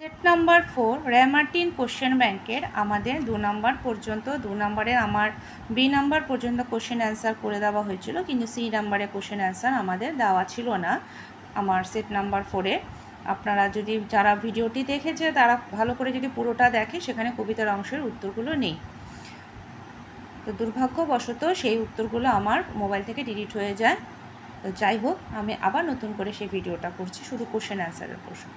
Set number 4 র্যামার্টিন question ব্যাংকের আমাদের 2 number পর্যন্ত 2 নাম্বারের আমার বি নাম্বার পর্যন্ত কোশ্চেন অ্যান্সার করে দেওয়া হয়েছিল, কিন্তু সি নাম্বারে কোশ্চেন অ্যান্সার আমাদের দেওয়া ছিল না আমার সেট নাম্বার 4-এ। আপনারা যদি যারা ভিডিওটি দেখেছে তারা ভালো করে যদি পুরোটা দেখে, সেখানে কবিতার অংশের উত্তরগুলো নেই। তো দুর্ভাগ্যবশত সেই উত্তরগুলো আমার মোবাইল থেকে ডিলিট হয়ে যায়। তো যাই হোক, আমি আবার নতুন করে সেই ভিডিওটা করছি শুধু কোশ্চেন অ্যান্সারের প্রশ্ন।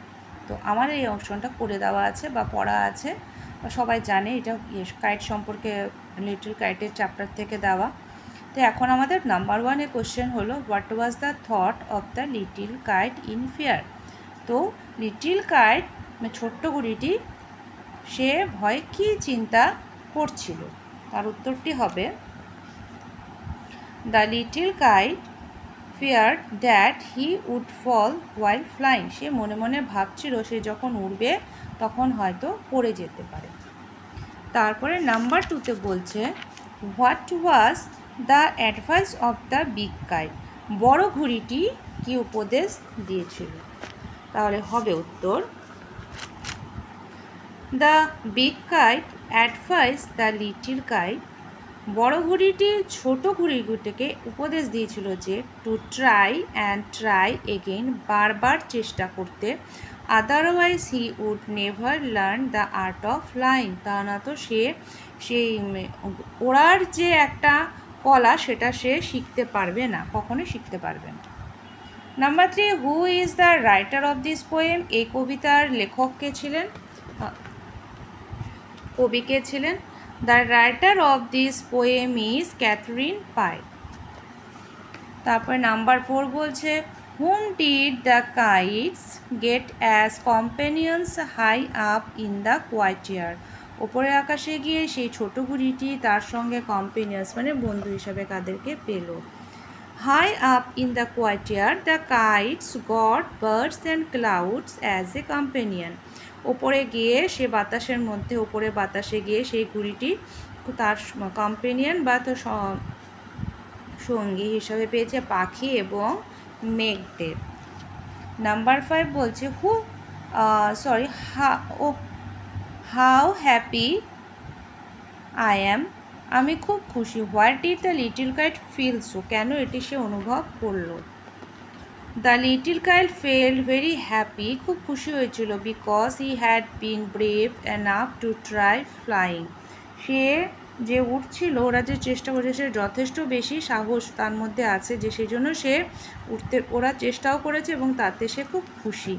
তো আমার এই অংশটা করে দেওয়া আছে বা পড়া আছে, সবাই জানে এটা কাইট সম্পর্কে, লিটল কাইটের চ্যাপ্টার থেকে দেওয়া। তো এখন আমাদের নাম্বার 1-এর কোশ্চেন হলো, what was the thought of the little kite in fear. তো লিটিল কাইট ছোট্ট ঘুড়িটি সে ভয় কী চিন্তা করছিল, তার উত্তরটি হবে, the little kite feared that he would fall while flying. সে মনে মনে ভাবছিল সে যখন উড়বে তখন হয়তো পড়ে যেতে পারে। তারপরে নাম্বার 2-তে বলছে, what was the advice of the big kite. বড় ঘুড়িটি কি উপদেশ দিয়েছিল? তাহলে হবে উত্তর, the big kite advice the little kite. বড় ঘুড়িটি ছোট ঘুড়িটিকে উপদেশ দিয়েছিল যে to try and try again, বারবার চেষ্টা করতে, otherwise he would never learn the art of flying. তা না তো সে সেই ওড়ার যে একটা কলা সেটা সে শিখতে পারবে না, কখনোই শিখতে পারবে না। Number 3, who is the writer of this poem. এই কবিতার লেখক কে ছিলেন, কবি কে ছিলেন? The writer of this poem is Catherine Pye. তারপরে নাম্বার 4 বলছে, whom did the kites get as companions high up in the courtyard. ওপরে আকাশে গিয়ে সেই ছোট ঘুড়িটি তার সঙ্গে কম্পেনিয়ন্স মানে বন্ধু হিসাবে কাদেরকে পেল? High up in the courtyard the kites got birds and clouds as a companion. ওপরে গিয়ে সে বাতাসের মধ্যে, ওপরে বাতাসে গিয়ে সেই ঘুড়িটি তার কম্পেনিয়ন বা তো সঙ্গী হিসাবে পেয়েছে পাখি এবং মেঘদের। নাম্বার 5 বলছে, হাউ হ্যাপি আই অ্যাম। আমি খুব খুশি। What did the little kite feel so. কেন এটি সে অনুভব করলো? The little kite felt very happy, খুব খুশি হয়েছিল, because he had been brave enough to try flying. সে যে উঠছিল, ওরা যে চেষ্টা করেছে সে যথেষ্ট বেশি সাহস তার মধ্যে আছে যে সেই জন্য সে ওরা চেষ্টাও করেছে এবং তাতে সে খুব খুশি।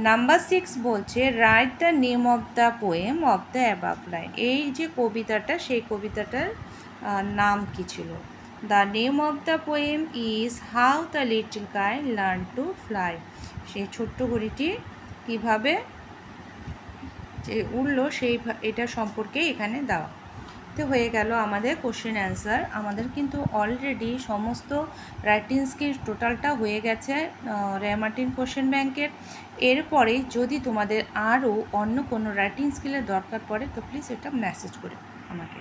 নাম্বার 6 বলছে, write the name of the poem of the above line. এই যে কবিতাটা, সেই কবিতাটার নাম কি ছিল? The name of the poem is how the little kite learn to fly. সেই ছোট্ট ঘুড়িটি কীভাবে যে উড়লো সেই এটা সম্পর্কে এখানে দেওয়া। তো হয়ে গেল আমাদের কোশ্চেন অ্যান্সার। আমাদের কিন্তু অলরেডি সমস্ত রাইটিং স্কিল টোটালটা হয়ে গেছে র্যামার্টিন কোশ্চেন ব্যাংকের। এরপরে যদি তোমাদের আরও অন্য কোনো রাইটিং স্কিলের দরকার পড়ে তো প্লিজ এটা মেসেজ করে আমাকে।